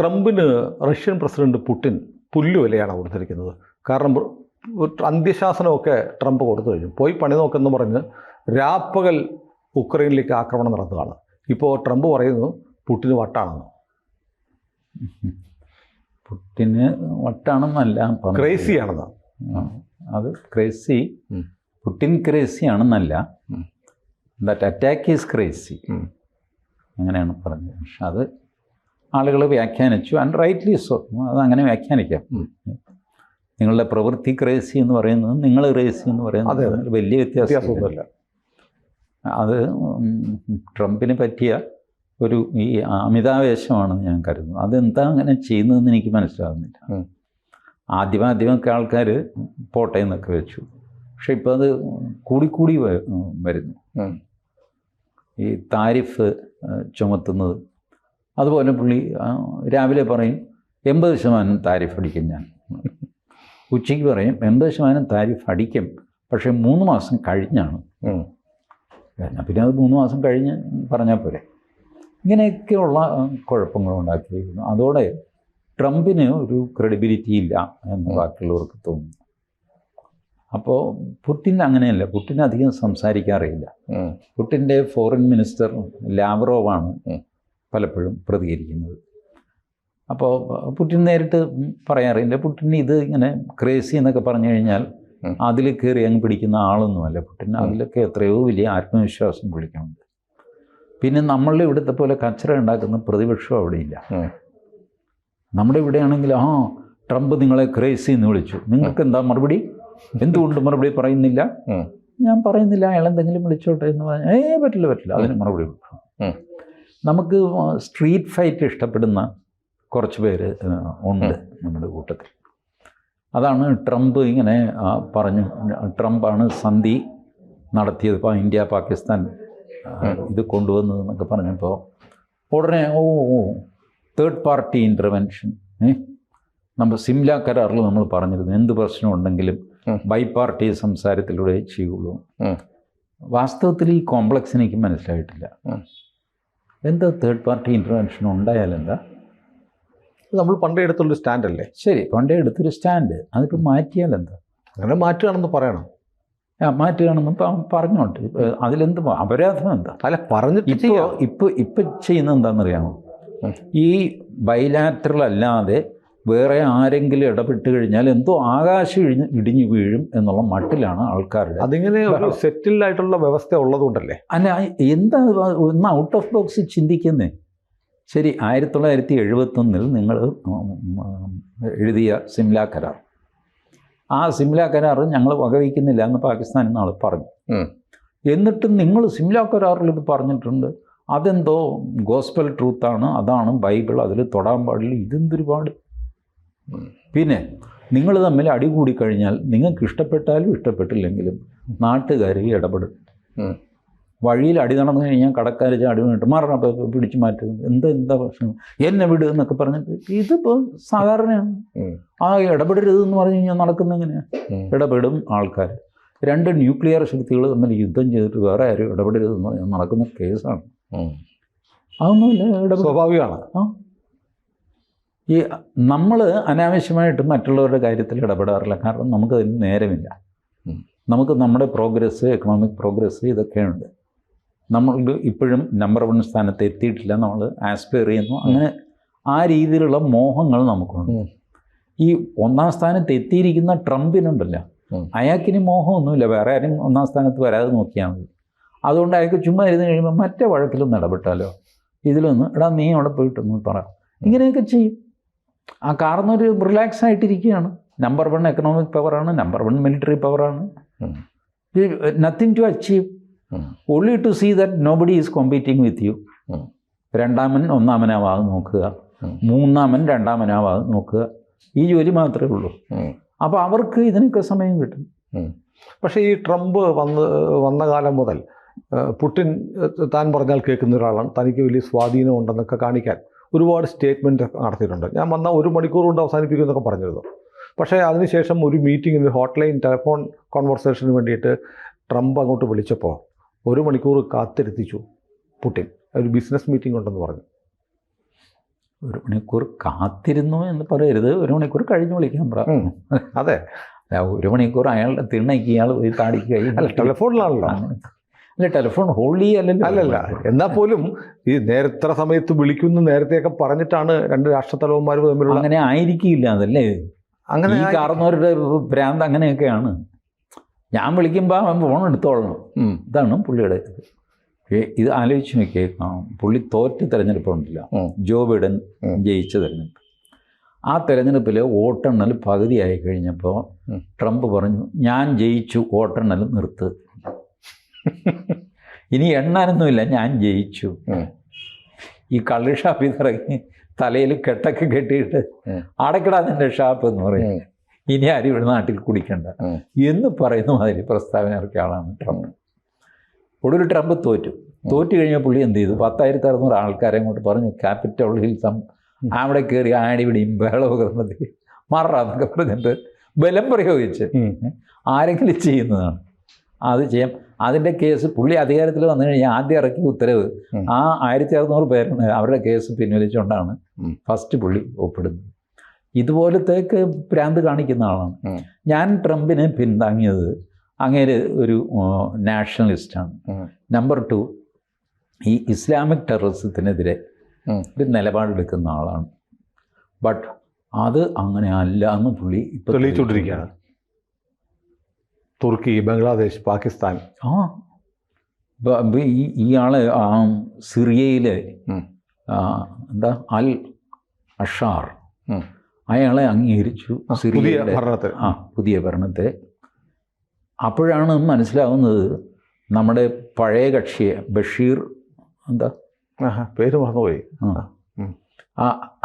ട്രംപിന് Russian president Putin പുല്ലുവിലയാണ് കൊടുത്തിരിക്കുന്നത്. കാരണം അന്ത്യശാസനമൊക്കെ ട്രംപ് കൊടുത്തു കഴിഞ്ഞു. പോയി പണി നോക്കെന്ന് പറഞ്ഞ് രാപ്പകൽ ഉക്രൈനിലേക്ക് ആക്രമണം നടത്തുകയാണ്. ഇപ്പോൾ ട്രംപ് പറയുന്നു പുടിന് വട്ടാണെന്ന്. പുടിന് വട്ടാണെന്നല്ല, ക്രേസിയാണെന്ന്. അത് ക്രേസി, പുടിൻ ക്രേസി ആണെന്നല്ല, ദാറ്റ് അറ്റാക്ക് ഈസ് ക്രേസി അങ്ങനെയാണ് പറഞ്ഞത്. പക്ഷെ അത് ആളുകൾ വ്യാഖ്യാനിച്ചു, ആൻഡ് റൈറ്റ്ലി സോ. അതങ്ങനെ വ്യാഖ്യാനിക്കാം. നിങ്ങളുടെ പ്രവൃത്തി ക്രേസി എന്ന് പറയുന്നത് നിങ്ങൾ ക്രേസി എന്ന് പറയുന്നത് വലിയ വ്യത്യാസമൊന്നുമില്ല. അത് ട്രംപിന് പറ്റിയ ഒരു ഈ അമിതാവേശമാണെന്ന് ഞാൻ കരുതുന്നു. അതെന്താ അങ്ങനെ ചെയ്യുന്നതെന്ന് എനിക്ക് മനസ്സിലാകുന്നില്ല. ആദ്യമൊക്കെ ആൾക്കാർ പോട്ടെ എന്നൊക്കെ വെച്ചു, പക്ഷെ ഇപ്പോൾ അത് കൂടിക്കൂടി വരുന്നു. ഈ താരിഫ് ചുമത്തുന്നത്, അതുപോലെ പുള്ളി രാവിലെ പറയും 80% താരിഫ് അടിക്കും ഞാൻ, ഉച്ചയ്ക്ക് പറയും 80% താരിഫ് അടിക്കും, പക്ഷേ 3 മാസം കഴിഞ്ഞാണ്. പിന്നെ അത് 3 മാസം കഴിഞ്ഞ് പറഞ്ഞാൽ പോരെ. ഇങ്ങനെയൊക്കെയുള്ള കുഴപ്പങ്ങളുണ്ടാക്കിയിരിക്കുന്നു. അതോടെ ട്രംപിന് ഒരു ക്രെഡിബിലിറ്റി ഇല്ല എന്ന് ബാക്കിയുള്ളവർക്ക് തോന്നുന്നു. അപ്പോൾ പുടിൻ അങ്ങനെയല്ല, പുടിൻ അധികം സംസാരിക്കാറില്ല. പുടിൻ്റെ ഫോറിൻ മിനിസ്റ്റർ ലാവ്റോവാണ് പലപ്പോഴും പ്രതികരിക്കുന്നത്. അപ്പോൾ പുടിൻ നേരിട്ട് പറയാറില്ല. പുടിൻ ഇത് ഇങ്ങനെ ക്രേസി എന്നൊക്കെ പറഞ്ഞു കഴിഞ്ഞാൽ അതിൽ കയറി അങ്ങ് പിടിക്കുന്ന ആളൊന്നുമല്ല പുടിൻ. അതിലൊക്കെ എത്രയോ വലിയ ആത്മവിശ്വാസം പുള്ളിക്കുന്നുണ്ട്. പിന്നെ നമ്മളുടെ ഇവിടുത്തെ പോലെ കച്ചറ ഉണ്ടാക്കുന്ന പ്രതിപക്ഷം അവിടെയില്ല. നമ്മുടെ ഇവിടെയാണെങ്കിൽ ട്രംപ് നിങ്ങളെ ക്രേസി എന്ന് വിളിച്ചു, നിങ്ങൾക്ക് എന്താ മറുപടി, എന്തുകൊണ്ട് മറുപടി പറയുന്നില്ല? ഞാൻ പറയുന്നില്ല, അയാൾ എന്തെങ്കിലും വിളിച്ചോട്ടെ എന്ന് പറഞ്ഞാൽ പറ്റില്ല, അതിന് മറുപടി കൊടുക്കും. നമുക്ക് സ്ട്രീറ്റ് ഫൈറ്റ് ഇഷ്ടപ്പെടുന്ന കുറച്ച് പേര് ഉണ്ട് നമ്മുടെ കൂട്ടത്തിൽ. അതാണ് ട്രംപ് ഇങ്ങനെ പറഞ്ഞു. ട്രംപാണ് സന്ധി നടത്തിയത്, ഇപ്പോൾ ഇന്ത്യ പാകിസ്ഥാൻ ഇത് കൊണ്ടുവന്നതെന്നൊക്കെ പറഞ്ഞപ്പോൾ ഉടനെ തേർഡ് പാർട്ടി ഇൻ്റർവെൻഷൻ. നമ്മൾ സിംല കരാറിൽ നമ്മൾ പറഞ്ഞിരുന്നു എന്ത് പ്രശ്നം ഉണ്ടെങ്കിലും ബൈ പാർട്ടി സംസാരത്തിലൂടെ ചെയ്യുള്ളൂ. വാസ്തവത്തിൽ ഈ കോംപ്ലക്സ് എനിക്ക് മനസ്സിലായിട്ടില്ല. എന്താ തേർഡ് പാർട്ടി ഇൻ്റർവെൻഷൻ ഉണ്ടായാലെന്താ? നമ്മൾ പണ്ടേ എടുത്തുള്ളൊരു സ്റ്റാൻഡല്ലേ? ശരി, പണ്ടേ എടുത്തൊരു സ്റ്റാൻഡ്, അതിപ്പോൾ മാറ്റിയാലെന്താ? അങ്ങനെ മാറ്റുകയാണെന്ന് പറയണം. മാറ്റുകയാണെന്ന് പറഞ്ഞോട്ടെ, അതിലെന്ത് അപരാധം എന്താ? അല്ല, പറഞ്ഞിട്ട് ഇപ്പം ചെയ്യുന്നത് എന്താണെന്നറിയാമോ? ഈ ബൈലാറ്ററൽ അല്ലാതെ വേറെ ആരെങ്കിലും ഇടപെട്ട് കഴിഞ്ഞാൽ എന്തോ ആകാശം ഇടിഞ്ഞു വീഴും എന്നുള്ള മട്ടിലാണ് ആൾക്കാരുടെ. അതിങ്ങനെ ഒരു സെറ്റിൽഡ് ആയിട്ടുള്ള വ്യവസ്ഥ ഉള്ളതുകൊണ്ടല്ലേ? അല്ല, എന്താ ഒന്ന് ഔട്ട് ഓഫ് ബോക്സ് ചിന്തിക്കുന്നേ. ശരി, 1971 നിങ്ങൾ എഴുതിയ സിംല കരാർ, ആ സിംല കരാർ ഞങ്ങൾ വകവയ്ക്കുന്നില്ല എന്ന് പാകിസ്ഥാൻ നാൾ പറഞ്ഞു. എന്നിട്ടും നിങ്ങൾ സിംല കരാറിൽ ഇത് പറഞ്ഞിട്ടുണ്ട്, അതെന്തോ ഗോസ്പൽ ട്രൂത്താണ്, അതാണ് ബൈബിൾ, അതിൽ തൊടാൻ പാടില്ല. ഇതെന്തൊരുപാട്. പിന്നെ നിങ്ങൾ തമ്മിൽ അടി കൂടിക്കഴിഞ്ഞാൽ നിങ്ങൾക്ക് ഇഷ്ടപ്പെട്ടാലും ഇഷ്ടപ്പെട്ടില്ലെങ്കിലും നാട്ടുകാർ ഇടപെടും. വഴിയിൽ അടി നടന്നു കഴിഞ്ഞാൽ കടക്കാർ ചാടി വീണിട്ട് മാറണം, പിടിച്ചു മാറ്റുന്നത്, എന്താ പ്രശ്നം, എന്നെ വിടുക എന്നൊക്കെ പറഞ്ഞിട്ട് ഇതിപ്പോൾ സാധാരണയാണ്. ആ ഇടപെടരുതെന്ന് പറഞ്ഞു കഴിഞ്ഞാൽ നടക്കുന്ന എങ്ങനെയാണ്? ഇടപെടും ആൾക്കാർ. 2 ന്യൂക്ലിയർ ശക്തികൾ തമ്മിൽ യുദ്ധം ചെയ്തിട്ട് വേറെ ആരും ഇടപെടരുതെന്ന് പറഞ്ഞാൽ നടക്കുന്ന കേസാണ്. അതൊന്നുമില്ല, സ്വാഭാവികമാണ്. ഈ നമ്മൾ അനാവശ്യമായിട്ട് മറ്റുള്ളവരുടെ കാര്യത്തിൽ ഇടപെടാറില്ല. കാരണം നമുക്കതിന് നേരമില്ല. നമുക്ക് നമ്മുടെ പ്രോഗ്രസ്, എക്കണോമിക് പ്രോഗ്രസ് ഇതൊക്കെയുണ്ട്. നമ്മൾക്ക് ഇപ്പോഴും നമ്പർ 1 സ്ഥാനത്ത് എത്തിയിട്ടില്ല, നമ്മൾ ആസ്പയർ ചെയ്യുന്നു. അങ്ങനെ ആ രീതിയിലുള്ള മോഹങ്ങൾ നമുക്കുണ്ട്. ഈ 1ാം സ്ഥാനത്ത് എത്തിയിരിക്കുന്ന ട്രംപിനുണ്ടല്ലോ, അയാൾക്കിനി മോഹമൊന്നുമില്ല, വേറെ ആരും 1ാം സ്ഥാനത്ത് വരാതെ നോക്കിയാൽ മതി. അതുകൊണ്ട് അയാൾക്ക് ചുമ്മാ ഇരുന്ന് കഴിയുമ്പോൾ മറ്റേ വഴക്കിലൊന്നും ഇടപെട്ടാലോ, ഇതിലൊന്ന് നീ അവിടെ പോയിട്ടൊന്ന് പറ, ഇങ്ങനെയൊക്കെ ചെയ്യും. ആ കാരണമൊരു റിലാക്സ് ആയിട്ടിരിക്കുകയാണ്. നമ്പർ 1 എക്കണോമിക് പവറാണ്, നമ്പർ 1 മിലിറ്ററി പവറാണ്. Nothing to achieve, only to see that nobody is competing with you. 2ാമൻ 1ാമനാവാതെ നോക്കുക, 3ാമൻ 2ാമനാവാതെ നോക്കുക, ഈ ജോലി മാത്രമേ ഉള്ളൂ. അപ്പോൾ അവർക്ക് ഇതിനൊക്കെ സമയം കിട്ടും. പക്ഷേ ഈ ട്രംപ് വന്ന കാലം മുതൽ പുടിൻ താൻ പറഞ്ഞാൽ കേൾക്കുന്ന ഒരാളാണ്, തനിക്ക് വലിയ സ്വാധീനം ഉണ്ടെന്നൊക്കെ കാണിക്കാൻ ഒരുപാട് സ്റ്റേറ്റ്മെൻറ്റ് നടത്തിയിട്ടുണ്ട്. ഞാൻ വന്നാൽ 1 മണിക്കൂർ കൊണ്ട് അവസാനിപ്പിക്കുമെന്നൊക്കെ പറഞ്ഞിരുന്നു. പക്ഷേ അതിനുശേഷം ഒരു മീറ്റിങ്ങിന് ഹോട്ട്ലൈൻ ടെലിഫോൺ കോൺവെർസേഷന് വേണ്ടിയിട്ട് ട്രംപ് അങ്ങോട്ട് വിളിച്ചപ്പോൾ 1 മണിക്കൂർ കാത്തിരുത്തിച്ചു പുടിൻ. ഒരു ബിസിനസ് മീറ്റിംഗ് ഉണ്ടെന്ന് പറഞ്ഞു. 1 മണിക്കൂർ കാത്തിരുന്നു എന്ന് പറയരുത്, 1 മണിക്കൂർ കഴിഞ്ഞ് വിളിക്കാൻ പറ. അതെ, 1 മണിക്കൂർ അയാളുടെ തിണ്ണയ്ക്ക് ഇയാൾ പോയി താടിക്ക് കൈ. അല്ല ടെലിഫോണിലാണല്ലോ. അല്ല ടെലിഫോൺ ഹോൾഡ് ചെയ്യല്ലോ. അല്ലല്ല, എന്നാൽ പോലും ഈ നേരത്തെ സമയത്ത് വിളിക്കുന്നു നേരത്തെയൊക്കെ പറഞ്ഞിട്ടാണ് രണ്ട് രാഷ്ട്രത്തലവന്മാർ തമ്മിലുള്ള. അങ്ങനെ ആയിരിക്കില്ല, അതല്ലേ അങ്ങനെ ഈ കാരണവരുടെ ഭ്രാന്ത് അങ്ങനെയൊക്കെയാണ്. ഞാൻ വിളിക്കുമ്പോൾ അവൻ ഫോൺ എടുത്തോളണം, ഇതാണ് പുള്ളിയുടെ. ഇത് ആലോചിച്ച് നോക്കിയേക്കാം, പുള്ളി തോറ്റ് തിരഞ്ഞെടുപ്പുണ്ടല്ല, ജോ ബൈഡൻ ജയിച്ച തിരഞ്ഞെടുപ്പ്. ആ തിരഞ്ഞെടുപ്പിൽ വോട്ടെണ്ണൽ പകുതിയായി കഴിഞ്ഞപ്പോൾ ട്രംപ് പറഞ്ഞു, ഞാൻ ജയിച്ചു, വോട്ടെണ്ണൽ നിർത്ത്, ഇനി എണ്ണാനൊന്നുമില്ല, ഞാൻ ജയിച്ചു. ഈ കള്ള് ഷാപ്പിൽ ഇറങ്ങി തലയിൽ കെട്ടൊക്കെ കെട്ടിയിട്ട് അടക്കടാ നിൻ്റെ ഷാപ്പ് എന്ന് പറയും, ഇനി ആരും ഇവിടെ നാട്ടിൽ കുടിക്കണ്ട എന്ന് പറയുന്ന മാതിരി പ്രസ്താവന ഇറക്കിയ ആളാണ് ട്രംപ്. ഒടുവിൽ ട്രംപ് തോറ്റു കഴിഞ്ഞ പുള്ളി എന്ത് ചെയ്തു, 10,600 ആൾക്കാരെ അങ്ങോട്ട് പറഞ്ഞു ക്യാപിറ്റൽ ഹിൽസ് അവിടെ കയറി ആടിപിടിയും ബഹളമൊക്കെ നടത്തി മറാന്നൊക്കെ പറഞ്ഞിട്ട് ബലം പ്രയോഗിച്ച് ആരെങ്കിലും ചെയ്യുന്നതാണ് അത് ചെയ്യാം. അതിൻ്റെ കേസ് പുള്ളി അധികാരത്തിൽ വന്നു കഴിഞ്ഞാൽ ആദ്യം ഇറക്കിയ ഉത്തരവ് ആ 1,600 പേരാണ് അവരുടെ കേസ് പിൻവലിച്ചുകൊണ്ടാണ് ഫസ്റ്റ് പുള്ളി ഒപ്പിടുന്നത്. ഇതുപോലത്തേക്ക് ഭ്രാന്ത് കാണിക്കുന്ന ആളാണ്. ഞാൻ ട്രംപിനെ പിന്താങ്ങിയത് അങ്ങേര് ഒരു നാഷണലിസ്റ്റാണ്. നമ്പർ 2 ഈ ഇസ്ലാമിക് ടെററിസത്തിനെതിരെ ഒരു നിലപാടെടുക്കുന്ന ആളാണ്. ബട്ട് അത് അങ്ങനെ അല്ല എന്ന് പുള്ളി ഇപ്പോൾ തെളിയിച്ചുകൊണ്ടിരിക്കുകയാണ്. തുർക്കി, ബംഗ്ലാദേശ്, പാകിസ്ഥാൻ. ഇയാളെ സിറിയയിലെ എന്താ അൽ അഷാർ അയാളെ അംഗീകരിച്ചു സിറിയയുടെ പുതിയ ഭരണത്തെ. അപ്പോഴാണ് മനസ്സിലാവുന്നത് നമ്മുടെ പഴയ കക്ഷിയെ ബഷീർ എന്താ പേര് മറന്നുപോയി,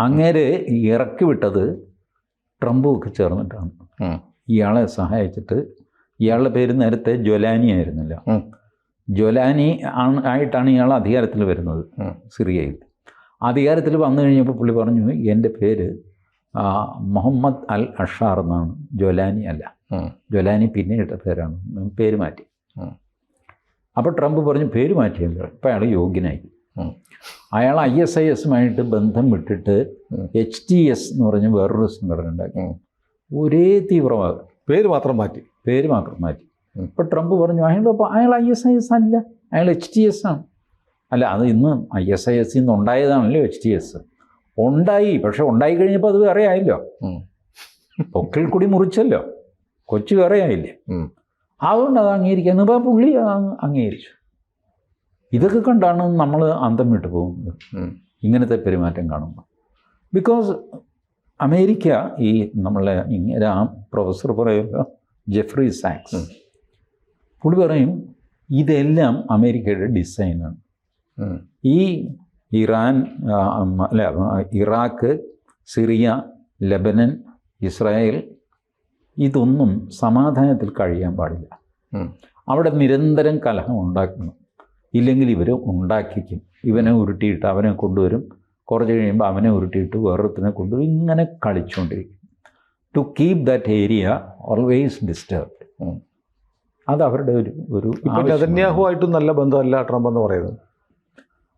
അങ്ങേരെ ഇറക്കി വിട്ടത് ട്രംപും ഒക്കെ ചേർന്നിട്ടാണ്. ഇയാളെ സഹായിച്ചിട്ട്, ഇയാളുടെ പേര് നേരത്തെ ജൊലാനി ആയിരുന്നില്ല, ജൊലാനി ആയിട്ടാണ് ഇയാൾ അധികാരത്തിൽ വരുന്നത് സിറിയയിൽ. അധികാരത്തിൽ വന്നു കഴിഞ്ഞപ്പോൾ പുള്ളി പറഞ്ഞു, എൻ്റെ പേര് മുഹമ്മദ് അൽ അഷാർ എന്നാണ്, ജൊലാനി അല്ല. ജൊലാനി പിന്നീട് പേരാണ്, പേര് മാറ്റി. അപ്പോൾ ട്രംപ് പറഞ്ഞു പേര് മാറ്റിയല്ലോ, ഇപ്പോൾ അയാൾ യോഗ്യനായി. അയാൾ ISIS ബന്ധം വിട്ടിട്ട് HTS എന്ന് പറഞ്ഞ് വേറൊരു സംഘടന ഉണ്ടാക്കി, ഒരേ തീവ്രവാദം, പേര് മാത്രം മാറ്റി. ഇപ്പോൾ ട്രംപ് പറഞ്ഞു അയാൾ ISIS അല്ല, അയാൾ HTS ആണ്. അല്ല, അത് ഇന്ന് ISIS നിന്ന് ഉണ്ടായതാണല്ലോ HTS. ഉണ്ടായി, പക്ഷെ ഉണ്ടായി കഴിഞ്ഞപ്പോൾ അത് വേറെ ആയില്ലോ, പൊക്കിൽ കൂടി മുറിച്ചല്ലോ, കൊച്ചു വേറെ ആയില്ലേ. അതുകൊണ്ട് അത് അംഗീകരിക്കാൻ ഇപ്പോൾ പുള്ളി അംഗീകരിച്ചു. ഇതൊക്കെ കണ്ടാണ് നമ്മൾ അന്തം വിട്ടു പോകുന്നത് ഇങ്ങനത്തെ പെരുമാറ്റം കാണുമ്പോൾ. ബിക്കോസ് അമേരിക്ക, ഈ നമ്മളെ ഇങ്ങനെ ആ പ്രൊഫസർ പറയുക ജെഫ്രി സാക്സ്, പുള്ളി പറയും ഇതെല്ലാം അമേരിക്കയുടെ ഡിസൈനാണ്. ഈ ഇറാൻ അല്ല ഇറാഖ്, സിറിയ, ലെബനൻ, ഇസ്രായേൽ ഇതൊന്നും സമാധാനത്തിൽ കഴിയാൻ പാടില്ല. അവിടെ നിരന്തരം കലഹം ഉണ്ടാക്കണം, ഇല്ലെങ്കിൽ ഇവർ ഉണ്ടാക്കിക്കും. ഇവനെ ഉരുട്ടിയിട്ട് അവനെ കൊണ്ടുവരും, കുറച്ച് കഴിയുമ്പോൾ അവനെ ഉരുട്ടിയിട്ട് വേറൊരുത്തിനെ കൊണ്ടുവരും, ഇങ്ങനെ കളിച്ചുകൊണ്ടിരിക്കും. To keep that area always disturbed. അത് അവരുടെ ഒരു നെതന്യാഹുവായിട്ടും നല്ല ബന്ധമല്ല ട്രംപ് എന്ന് പറയുന്നത്.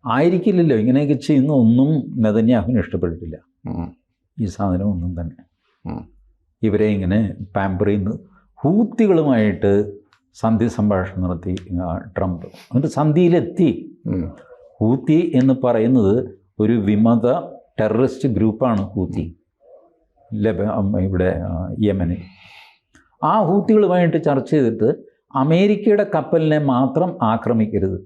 ആയിരിക്കില്ലല്ലോ, ഇങ്ങനെയൊക്കെ ചെയ്യുന്ന ഒന്നും നെതന്യാഹുവിന് ഇഷ്ടപ്പെട്ടിട്ടില്ല. ഈ സാധനം ഒന്നും തന്നെ ഇവരെ ഇങ്ങനെ പാമ്പർ ചെയ്യുന്ന ഹൂത്തികളുമായിട്ട് സന്ധി സംഭാഷണം നടത്തി ട്രംപ്. എന്നിട്ട് സന്ധിയിലെത്തി. ഹൂത്തി എന്ന് പറയുന്നത് ഒരു വിമത ടെററിസ്റ്റ് ഗ്രൂപ്പാണ് ഹൂത്തി, ഇവിടെ യമനിൽ. ആ ഹൂത്തികളുമായിട്ട് ചർച്ച ചെയ്തിട്ട് അമേരിക്കയുടെ കപ്പലിനെ മാത്രം ആക്രമിക്കരുത്,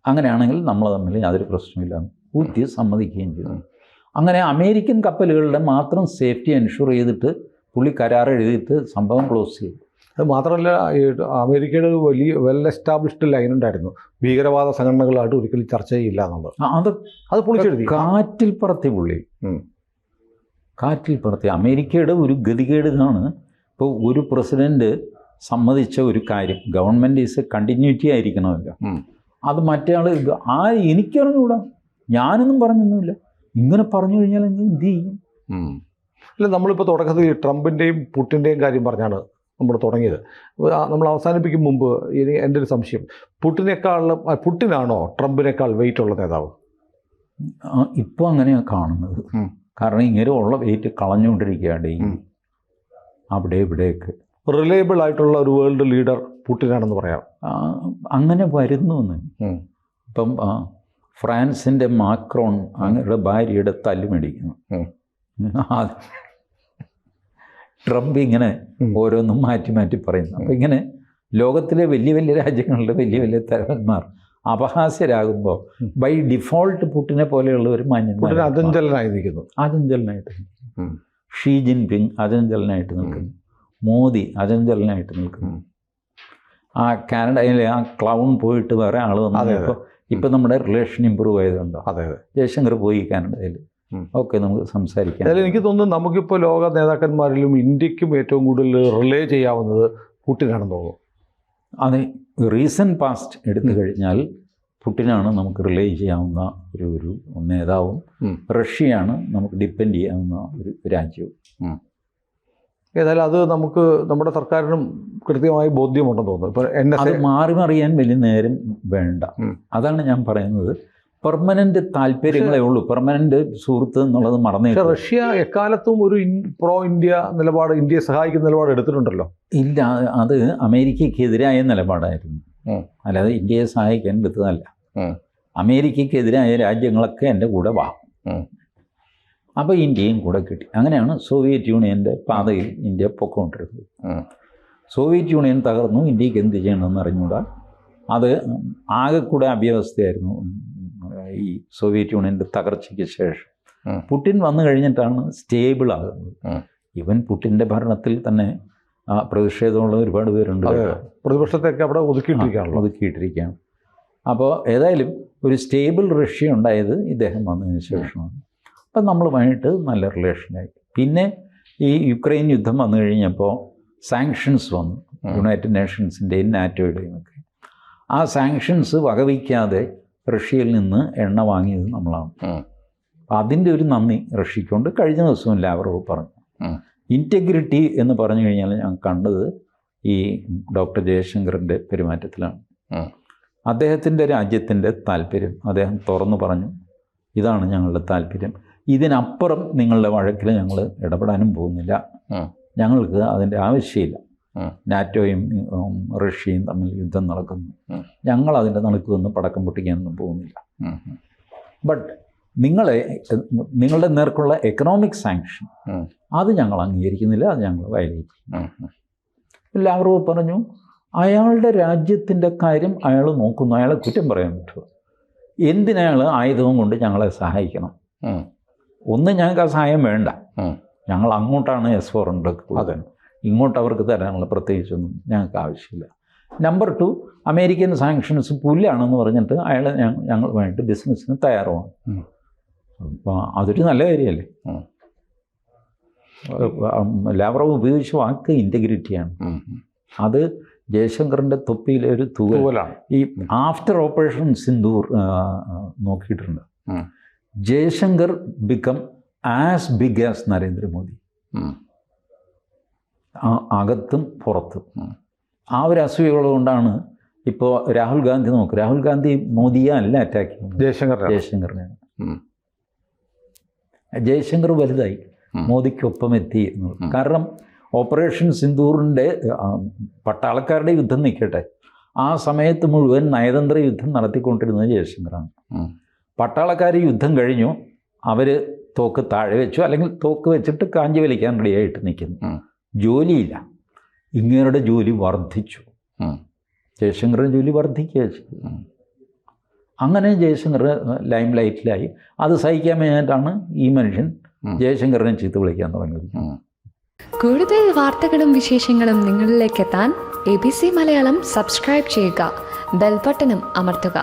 അങ്ങനെയാണെങ്കിൽ നമ്മൾ തമ്മിൽ യാതൊരു പ്രശ്നമില്ല, ഹൂത്തി സമ്മതിക്കുകയും ചെയ്തു. അങ്ങനെ അമേരിക്കൻ കപ്പലുകളുടെ മാത്രം സേഫ്റ്റി എൻഷുർ ചെയ്തിട്ട് പുള്ളി കരാർ എഴുതിയിട്ട് സംഭവം ക്ലോസ് ചെയ്തു. അത് മാത്രമല്ല, അമേരിക്കയുടെ ഒരു വലിയ വെൽ എസ്റ്റാബ്ലിഷ്ഡ് ലൈൻ ഉണ്ടായിരുന്നു, ഭീകരവാദ സംഘടനകളായിട്ട് ഒരിക്കലും ചർച്ച ചെയ്യില്ല എന്നുള്ളത്. അത് പൊളിച്ചെഴുതി, കാറ്റിൽ പറത്തി പുള്ളി, കാറ്റിൽ പറത്തി. അമേരിക്കയുടെ ഒരു ഗതികേട് ഇതാണ്. ഇപ്പോൾ ഒരു പ്രസിഡൻറ്റ് സമ്മതിച്ച ഒരു കാര്യം, ഗവൺമെൻറ് ഈസ് എ കണ്ടിന്യൂറ്റി ആയിരിക്കണമല്ലോ, അത് മറ്റേ ആൾ എനിക്കറിഞ്ഞൂടാ, ഞാനൊന്നും പറഞ്ഞൊന്നുമില്ല, ഇങ്ങനെ പറഞ്ഞു കഴിഞ്ഞാൽ എന്ത് ചെയ്യും? അല്ല, നമ്മളിപ്പോൾ തുടക്കത്തിൽ ട്രംപിൻ്റെയും പുട്ടിൻ്റെയും കാര്യം പറഞ്ഞാണ് നമ്മൾ തുടങ്ങിയത്. നമ്മൾ അവസാനിപ്പിക്കും മുമ്പ് എൻ്റെ ഒരു സംശയം, പുട്ടിനാണോ ട്രംപിനേക്കാൾ വെയിറ്റ് ഉള്ള നേതാവ്? ഇപ്പോൾ അങ്ങനെയാണ് കാണുന്നത്. കാരണം ഇങ്ങനെ ഉള്ള വെയിറ്റ് കളഞ്ഞുകൊണ്ടിരിക്കുകയാണ് ഈ അവിടെ ഇവിടെയൊക്കെ. റിലയബിൾ ആയിട്ടുള്ള ഒരു വേൾഡ് ലീഡർ പുടിനാണെന്ന് പറയാം. അങ്ങനെ വരുന്നു എന്ന്. ഇപ്പം ഫ്രാൻസിൻ്റെ മാക്രോൺ അങ്ങയുടെ ഭാര്യയുടെ തല്ലുമേടിക്കുന്നു. ട്രംപ് ഇങ്ങനെ ഓരോന്നും മാറ്റി മാറ്റി പറയുന്നു. അപ്പം ഇങ്ങനെ ലോകത്തിലെ വലിയ വലിയ രാജ്യങ്ങളിലെ വലിയ വലിയ തലവന്മാർ അപഹാസ്യരാകുമ്പോൾ ബൈ ഡിഫോൾട്ട് പുടിനെ പോലെയുള്ളവർ മാന്യന്മാർ അചഞ്ചലനായി നിൽക്കുന്നു. അചഞ്ചലനായിട്ട് ഷീ ജിൻപിങ് അചഞ്ചലനായിട്ട് നിൽക്കുന്നു. മോദി അചഞ്ചലനായിട്ട് നിൽക്കുന്നു. ആ കാനഡയിലെ ആ ക്ലൗൺ പോയിട്ട് വേറെ ആൾ വന്നപ്പോൾ ഇപ്പം നമ്മുടെ റിലേഷൻ ഇമ്പ്രൂവ് ആയതുകൊണ്ടോ. അതെ ജയശങ്കർ പോയി കാനഡയിൽ. ഓക്കെ, നമുക്ക് സംസാരിക്കാം. അതിൽ എനിക്ക് തോന്നുന്നു നമുക്കിപ്പോൾ ലോക നേതാക്കന്മാരിലും ഇന്ത്യക്കും ഏറ്റവും കൂടുതൽ റിലേ ചെയ്യാവുന്നത് പുടിനാണെന്ന് തോന്നുന്നു. അതെ, റീസെൻറ്റ് പാസ്റ്റ് എടുത്തു കഴിഞ്ഞാൽ പുടിനാണ് നമുക്ക് റിലേ ചെയ്യാവുന്ന ഒരു നേതാവും. റഷ്യയാണ് നമുക്ക് ഡിപ്പെൻഡ് ചെയ്യാവുന്ന ഒരു രാജ്യവും. ഏതായാലും അത് നമുക്ക് നമ്മുടെ സർക്കാരിനും കൃത്യമായി ബോധ്യമുണ്ടെന്ന് തോന്നുന്നു. ഇപ്പോൾ അത് മാറി മറിയാൻ വലിയ നേരം വേണ്ട. അതാണ് ഞാൻ പറയുന്നത്. പെർമനന്റ് താല്പര്യങ്ങളേ ഉള്ളൂ. പെർമനന്റ് സുഹൃത്ത് എന്നുള്ളത് മറന്നേ. റഷ്യ എക്കാലത്തും ഒരു പ്രോ ഇന്ത്യ നിലപാട്, ഇന്ത്യയെ സഹായിക്കുന്ന നിലപാട് എടുത്തിട്ടുണ്ടല്ലോ. ഇല്ല, അത് അമേരിക്കയ്ക്കെതിരായ നിലപാടായിരുന്നു, അല്ലാതെ ഇന്ത്യയെ സഹായിക്കാൻ എടുത്തതല്ല. അമേരിക്കയ്ക്കെതിരായ രാജ്യങ്ങളൊക്കെ എൻ്റെ കൂടെ വാ, അപ്പോൾ ഇന്ത്യയും കൂടെ കിട്ടി. അങ്ങനെയാണ് സോവിയറ്റ് യൂണിയൻ്റെ പാതയിൽ ഇന്ത്യ പൊക്കോണ്ടിരുന്നത്. സോവിയറ്റ് യൂണിയൻ തകർന്നു, ഇന്ത്യക്ക് എന്ത് ചെയ്യണമെന്ന് അറിഞ്ഞൂടാ. അത് ആകെ കൂടെ അവ്യവസ്ഥയായിരുന്നു. ഈ സോവിയറ്റ് യൂണിയൻ്റെ തകർച്ചയ്ക്ക് ശേഷം പുടിൻ വന്നു കഴിഞ്ഞിട്ടാണ് സ്റ്റേബിൾ ആകുന്നത്. ഇവൻ പുടിൻ്റെ ഭരണത്തിൽ തന്നെ പ്രതിഷേധമുള്ള ഒരുപാട് പേരുണ്ട്. പ്രതിപക്ഷത്തൊക്കെ അവിടെ ഒതുക്കിയിട്ടിരിക്കുകയാണ്. അപ്പോൾ ഏതായാലും ഒരു സ്റ്റേബിൾ റഷ്യ ഉണ്ടായത് ഇദ്ദേഹം വന്നതിന് ശേഷമാണ്. അപ്പം നമ്മളുമായിട്ട് നല്ല റിലേഷനായി. പിന്നെ ഈ യുക്രൈൻ യുദ്ധം വന്നു കഴിഞ്ഞപ്പോൾ സാങ്ഷൻസ് വന്നു, യുണൈറ്റഡ് നേഷൻസിൻ്റെയും നാറ്റോയുടെയും ഒക്കെ. ആ സാങ്ഷൻസ് വകവയ്ക്കാതെ റഷ്യയിൽ നിന്ന് എണ്ണ വാങ്ങിയത് നമ്മളാണ്. അതിൻ്റെ ഒരു നന്ദി റഷ്യക്കുണ്ട്. കഴിഞ്ഞ ദിവസവും ലാവ്റോവ് പറഞ്ഞു. ഇൻറ്റഗ്രിറ്റി എന്ന് പറഞ്ഞു കഴിഞ്ഞാൽ ഞാൻ കണ്ടത് ഈ ഡോക്ടർ ജയശങ്കറിൻ്റെ പെരുമാറ്റത്തിലാണ്. അദ്ദേഹത്തിൻ്റെ രാജ്യത്തിൻ്റെ താല്പര്യം അദ്ദേഹം തുറന്നു പറഞ്ഞു. ഇതാണ് ഞങ്ങളുടെ താല്പര്യം, ഇതിനപ്പുറം നിങ്ങളുടെ വഴക്കിൽ ഞങ്ങൾ ഇടപെടാനും പോകുന്നില്ല, ഞങ്ങൾക്ക് അതിൻ്റെ ആവശ്യമില്ല. നാറ്റോയും റഷ്യയും തമ്മിൽ യുദ്ധം നടക്കുന്നു, ഞങ്ങൾ അതിൻ്റെ നടുക്ക് വന്ന് പടക്കം പൊട്ടിക്കാനൊന്നും പോകുന്നില്ല. ബട്ട് നിങ്ങളുടെ നേർക്കുള്ള എക്കണോമിക് സാങ്ഷൻ അത് ഞങ്ങൾ അംഗീകരിക്കുന്നില്ല, അത് ഞങ്ങൾ വയലേറ്റ് ചെയ്യും. ലാവ്റോവ് പറഞ്ഞു അയാളുടെ രാജ്യത്തിൻ്റെ കാര്യം അയാൾ നോക്കുന്നു, അയാളെ കുറ്റം പറയാൻ പറ്റുമോ? എന്തിനയാൾ ആയുധവും കൊണ്ട് ഞങ്ങളെ സഹായിക്കണം? ഒന്ന്, ഞങ്ങൾക്ക് ആ സഹായം വേണ്ട, ഞങ്ങൾ അങ്ങോട്ടാണ് S-400 കൊടുക്കുന്നത്, ഇങ്ങോട്ട് അവർക്ക് തരാനുള്ള പ്രത്യേകിച്ചൊന്നും ഞങ്ങൾക്ക് ആവശ്യമില്ല. നമ്പർ 2, അമേരിക്കൻ സാങ്ഷൻസ് പുല്ലാണെന്ന് പറഞ്ഞിട്ട് അയാൾ ഞങ്ങളുമായിട്ട് ബിസിനസ്സിന് തയ്യാറുമാണ്. അപ്പോൾ അതൊരു നല്ല കാര്യമല്ലേ? ലാവ്റോവ് ഉപയോഗിച്ച വാക്ക് ഇൻറ്റഗ്രിറ്റിയാണ്. അത് ജയശങ്കറിൻ്റെ തൊപ്പിയിലെ ഒരു തൂവലാണ്. ഈ ആഫ്റ്റർ ഓപ്പറേഷൻ സിന്ദൂർ നോക്കിയിട്ടുണ്ട്. Jaishankar become as big as Narendra Modi, അകത്തും പുറത്തും. ആ ഒരു അസൂയകളുകൊണ്ടാണ് ഇപ്പോൾ രാഹുൽ ഗാന്ധി നോക്ക്, രാഹുൽ ഗാന്ധി മോദിയെ അല്ല അറ്റാക്ക് ചെയ്യുന്നത്, ജയശങ്കറിനെയാണ്. ജയശങ്കർ വലുതായി, മോദിക്കൊപ്പം എത്തി എന്നുള്ളത്. കാരണം ഓപ്പറേഷൻ സിന്ദൂറിൻ്റെ പട്ടാളക്കാരുടെ യുദ്ധം നിൽക്കട്ടെ, ആ സമയത്ത് മുഴുവൻ നയതന്ത്ര യുദ്ധം നടത്തിക്കൊണ്ടിരുന്നത് ജയശങ്കറാണ്. പട്ടാളക്കാർ യുദ്ധം കഴിഞ്ഞു, അവർ തോക്ക് താഴെ വെച്ചു, അല്ലെങ്കിൽ തോക്ക് വെച്ചിട്ട് കാഞ്ചി വലിക്കാൻ റെഡിയായിട്ട് നിൽക്കുന്നു. ജോലിയില്ല, ഇങ്ങേരുടെ ജോലി വർദ്ധിച്ചു, ജയശങ്കറിൻ്റെ ജോലി വർദ്ധിക്കുക ചെയ്തു. അങ്ങനെ ജയശങ്കർ ലൈം ലൈറ്റിലായി. അത് സഹിക്കാൻ വേണ്ടിയിട്ടാണ് ഈ മനുഷ്യൻ ജയശങ്കറിനെ ചീത്ത വിളിക്കാൻ തുടങ്ങിയിരിക്കുന്നത്. കൂടുതൽ വാർത്തകളും വിശേഷങ്ങളും നിങ്ങളിലേക്ക് എത്താൻ ABC മലയാളം സബ്സ്ക്രൈബ് ചെയ്യുക, ബെൽബട്ടനും അമർത്തുക.